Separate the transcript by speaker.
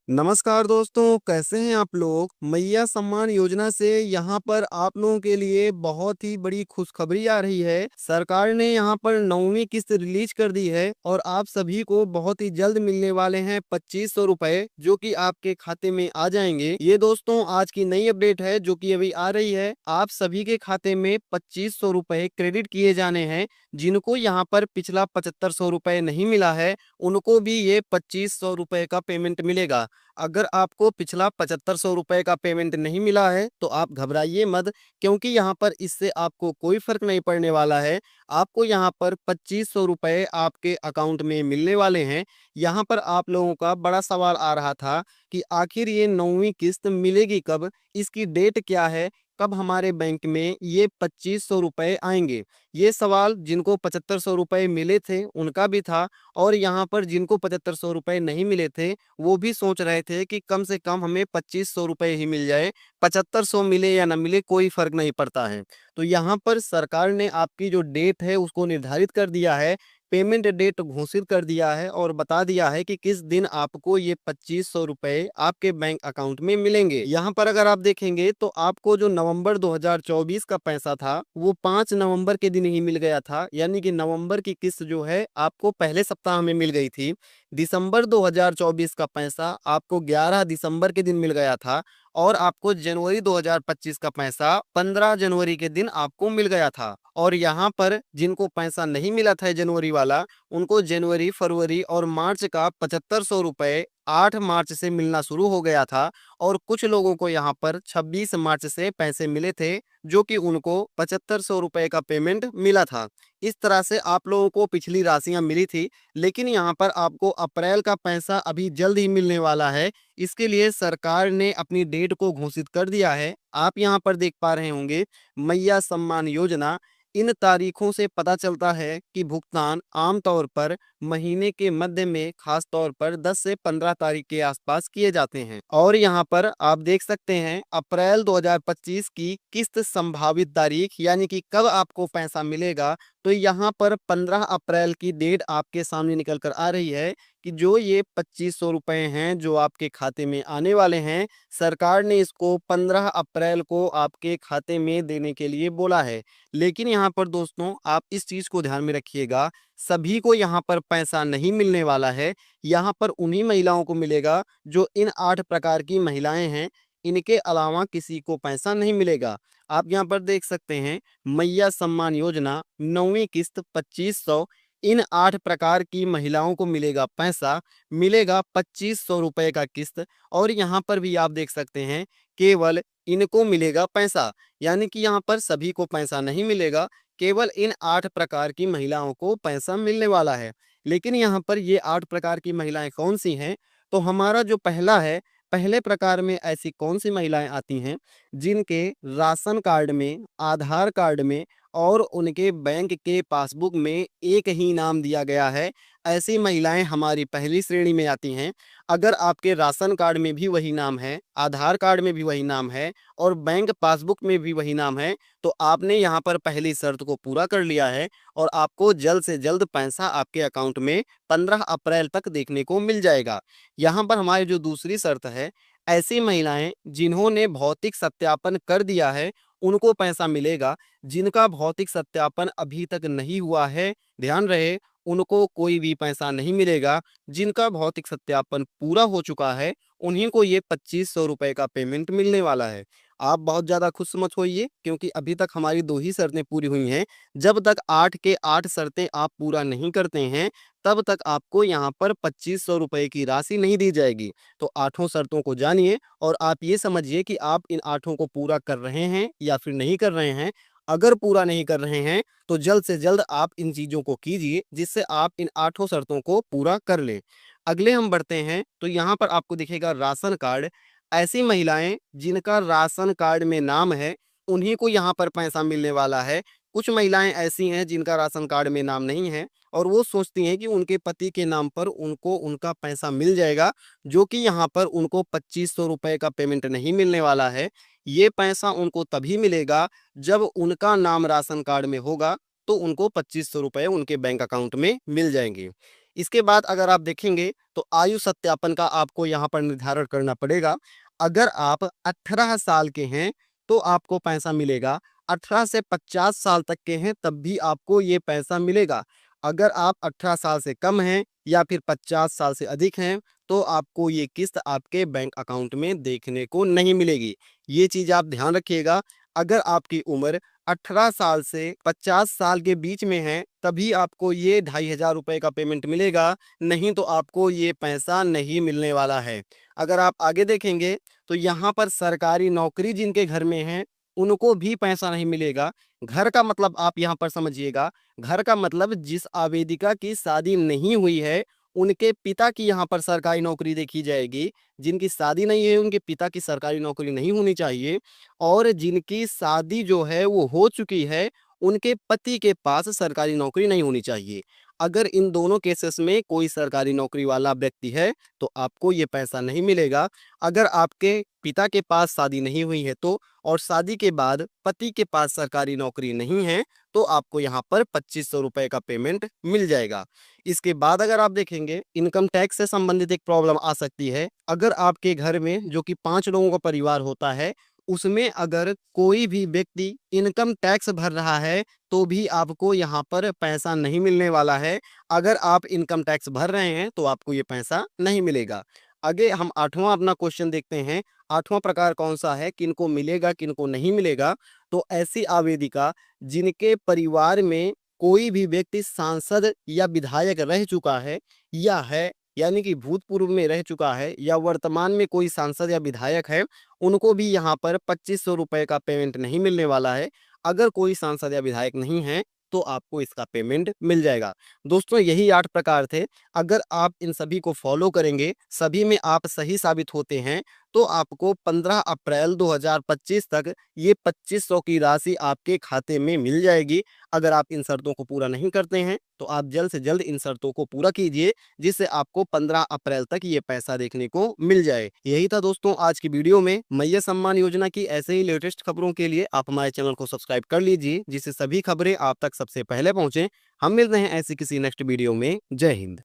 Speaker 1: नमस्कार दोस्तों, कैसे हैं आप लोग। मैया सम्मान योजना से यहाँ पर आप लोगों के लिए बहुत ही बड़ी खुशखबरी आ रही है। सरकार ने यहाँ पर 9वीं किस्त रिलीज कर दी है और आप सभी को बहुत ही जल्द मिलने वाले हैं 2500 रुपए, जो कि आपके खाते में आ जाएंगे। ये दोस्तों आज की नई अपडेट है जो कि अभी आ रही है। आप सभी के खाते में 2500 रुपए क्रेडिट किए जाने हैं। जिनको यहाँ पर पिछला 7500 रुपए नहीं मिला है, उनको भी ये 2500 रुपए का पेमेंट मिलेगा। अगर आपको पिछला 7500 रुपए का पेमेंट नहीं मिला है तो आप घबराइए मत, क्योंकि यहाँ पर इससे आपको कोई फर्क नहीं पड़ने वाला है। आपको यहाँ पर 2500 रुपए आपके अकाउंट में मिलने वाले हैं। यहाँ पर आप लोगों का बड़ा सवाल आ रहा था कि आखिर ये 9वीं किस्त मिलेगी कब, इसकी डेट क्या है, कब हमारे बैंक में ये 2500 रुपए आएंगे। ये सवाल जिनको 7500 रुपए मिले थे उनका भी था, और यहाँ पर जिनको 7500 रुपए नहीं मिले थे वो भी सोच रहे थे कि कम से कम हमें 2500 रुपए ही मिल जाए, 7500 मिले या ना मिले कोई फर्क नहीं पड़ता है। तो यहाँ पर सरकार ने आपकी जो डेट है उसको निर्धारित कर दिया है, पेमेंट डेट घोषित कर दिया है और बता दिया है कि किस दिन आपको ये 2500 रुपए आपके बैंक अकाउंट में मिलेंगे। यहाँ पर अगर आप देखेंगे तो आपको जो नवंबर 2024 का पैसा था वो 5 नवंबर के दिन ही मिल गया था, यानी कि नवंबर की किस्त जो है आपको पहले सप्ताह में मिल गई थी। दिसंबर 2024 का पैसा आपको 11 दिसंबर के दिन मिल गया था, और आपको जनवरी 2025 का पैसा 15 जनवरी के दिन आपको मिल गया था। और यहाँ पर जिनको पैसा नहीं मिला था जनवरी वाला, उनको जनवरी, फरवरी और मार्च का 7500 रुपए 8 मार्च से मिलना शुरू हो गया था। और कुछ लोगों को यहाँ पर 26 मार्च से पैसे मिले थे, जो कि उनको 7500 रुपए का पेमेंट मिला था। इस तरह से आप लोगों को पिछली राशियां मिली थी, लेकिन यहाँ पर आपको अप्रैल का पैसा अभी जल्द ही मिलने वाला है। इसके लिए सरकार ने अपनी डेट को घोषित कर दिया है। आप यहाँ पर देख पा रहे होंगे मैया सम्मान योजना। इन तारीखों से पता चलता है कि भुगतान आमतौर पर महीने के मध्य में खास तौर पर 10 से 15 तारीख के आसपास किए जाते हैं। और यहाँ पर आप देख सकते हैं अप्रैल 2025 की किस्त संभावित तारीख, यानी कि कब आपको पैसा मिलेगा। तो यहाँ पर 15 अप्रैल की डेट आपके सामने निकल कर आ रही है कि जो ये 2500 रुपए हैं जो आपके खाते में आने वाले हैं, सरकार ने इसको 15 अप्रैल को आपके खाते में देने के लिए बोला है। लेकिन यहाँ पर दोस्तों आप इस चीज को ध्यान में रखिएगा, सभी को यहाँ पर पैसा नहीं मिलने वाला है। यहाँ पर उन्हीं महिलाओं को मिलेगा जो इन 8 प्रकार की महिलाएं हैं। इनके अलावा किसी को पैसा नहीं मिलेगा। आप यहाँ पर देख सकते हैं मैया सम्मान योजना 9वीं किस्त 2500, इन 8 प्रकार की महिलाओं को मिलेगा पैसा, मिलेगा 2500 रुपए का किस्त। और यहाँ पर भी आप देख सकते हैं केवल इनको मिलेगा पैसा, यानी कि यहाँ पर सभी को पैसा नहीं मिलेगा, केवल इन 8 प्रकार की महिलाओं को पैसा मिलने वाला है। लेकिन यहाँ पर ये 8 प्रकार की महिलाएं कौन सी हैं, तो हमारा जो पहला है, पहले प्रकार में ऐसी कौन सी महिलाएं आती हैं जिनके राशन कार्ड में, आधार कार्ड में और उनके बैंक के पासबुक में एक ही नाम दिया गया है, ऐसी महिलाएं हमारी पहली श्रेणी में आती हैं। अगर आपके राशन कार्ड में भी वही नाम है, आधार कार्ड में भी वही नाम है और बैंक पासबुक में भी वही नाम है, तो आपने यहाँ पर पहली शर्त को पूरा कर लिया है और आपको जल्द से जल्द पैसा आपके अकाउंट में 15 अप्रैल तक देखने को मिल जाएगा। यहाँ पर हमारी जो दूसरी शर्त है, ऐसी महिलाएं जिन्होंने भौतिक सत्यापन कर दिया है उनको पैसा मिलेगा। जिनका भौतिक सत्यापन अभी तक नहीं हुआ है, ध्यान रहे, उनको कोई भी पैसा नहीं मिलेगा। जिनका भौतिक सत्यापन पूरा हो चुका है उन्हीं को ये 2500 रुपए का पेमेंट मिलने वाला है। आप बहुत ज़्यादा खुश मत होइए, क्योंकि अभी तक हमारी 2 ही शर्तें पूरी हुई हैं। जब तक 8 के 8 शर्तें आप पूरा नहीं करते हैं तब तक आपको यहाँ पर 2500 रुपए की राशि नहीं दी जाएगी। तो 8 शर्तों को जानिए और आप ये समझिए कि आप इन 8 को पूरा कर रहे हैं या फिर नहीं कर रहे हैं। अगर पूरा नहीं कर रहे हैं तो जल्द से जल्द आप इन चीज़ों को कीजिए, जिससे आप इन 8 शर्तों को पूरा कर लें। अगले हम बढ़ते हैं तो यहाँ पर आपको दिखेगा राशन कार्ड। ऐसी महिलाएं जिनका राशन कार्ड में नाम है उन्हीं को यहाँ पर पैसा मिलने वाला है। कुछ महिलाएं ऐसी हैं जिनका राशन कार्ड में नाम नहीं है और वो सोचती हैं कि उनके पति के नाम पर उनको उनका पैसा मिल जाएगा, जो कि यहाँ पर उनको 2500 रुपए का पेमेंट नहीं मिलने वाला है। ये पैसा उनको तभी मिलेगा जब उनका नाम राशन कार्ड में होगा, तो उनको 2500 रुपए उनके बैंक अकाउंट में मिल जाएंगे। इसके बाद अगर आप देखेंगे तो आयु सत्यापन का आपको यहाँ पर निर्धारण करना पड़ेगा। अगर आप 18 साल के हैं तो आपको पैसा मिलेगा, 18 से 50 साल तक के हैं तब भी आपको ये पैसा मिलेगा। अगर आप 18 साल से कम हैं या फिर 50 साल से अधिक हैं तो आपको ये किस्त आपके बैंक अकाउंट में देखने को नहीं मिलेगी। ये चीज़ आप ध्यान रखिएगा। अगर आपकी उम्र 18 साल से 50 साल के बीच में है तभी आपको ये 2500 रुपये का पेमेंट मिलेगा, नहीं तो आपको ये पैसा नहीं मिलने वाला है। अगर आप आगे देखेंगे तो यहाँ पर सरकारी नौकरी जिनके घर में है उनको भी पैसा नहीं मिलेगा। घर का मतलब आप यहाँ पर समझिएगा, घर का मतलब जिस आवेदिका की शादी नहीं हुई है उनके पिता की यहाँ पर सरकारी नौकरी देखी जाएगी। जिनकी शादी नहीं है उनके पिता की सरकारी नौकरी नहीं होनी चाहिए, और जिनकी शादी जो है वो हो चुकी है उनके पति के पास सरकारी नौकरी नहीं होनी चाहिए। अगर इन दोनों केसेस में कोई सरकारी नौकरी वाला व्यक्ति है तो आपको ये पैसा नहीं मिलेगा। अगर आपके पिता के पास शादी नहीं हुई है तो, और शादी के बाद पति के पास सरकारी नौकरी नहीं है तो आपको यहाँ पर 2500 रुपये का पेमेंट मिल जाएगा। इसके बाद अगर आप देखेंगे इनकम टैक्स से संबंधित एक प्रॉब्लम आ सकती है। अगर आपके घर में जो कि 5 लोगों का परिवार होता है उसमें अगर कोई भी व्यक्ति इनकम टैक्स भर रहा है तो भी आपको यहाँ पर पैसा नहीं मिलने वाला है। अगर आप इनकम टैक्स भर रहे हैं तो आपको ये पैसा नहीं मिलेगा। आगे हम 8वां अपना क्वेश्चन देखते हैं। 8वां प्रकार कौन सा है, किनको मिलेगा किनको नहीं मिलेगा। तो ऐसी आवेदिका जिनके परिवार में कोई भी व्यक्ति सांसद या विधायक रह चुका है या है, यानी कि भूतपूर्व में रह चुका है या वर्तमान में कोई सांसद या विधायक है, उनको भी यहाँ पर 2500 रुपये का पेमेंट नहीं मिलने वाला है। अगर कोई सांसद या विधायक नहीं है तो आपको इसका पेमेंट मिल जाएगा। दोस्तों यही 8 प्रकार थे। अगर आप इन सभी को फॉलो करेंगे, सभी में आप सही साबित होते हैं तो आपको 15 अप्रैल 2025 तक ये 2500 की राशि आपके खाते में मिल जाएगी। अगर आप इन शर्तों को पूरा नहीं करते हैं तो आप जल्द से जल्द इन शर्तों को पूरा कीजिए, जिससे आपको 15 अप्रैल तक ये पैसा देखने को मिल जाए। यही था दोस्तों आज की वीडियो में। मैया सम्मान योजना की ऐसे ही लेटेस्ट खबरों के लिए आप हमारे चैनल को सब्सक्राइब कर लीजिए, जिससे सभी खबरें आप तक सबसे पहले पहुंचे। हम मिलते हैं ऐसी किसी नेक्स्ट वीडियो में। जय हिंद।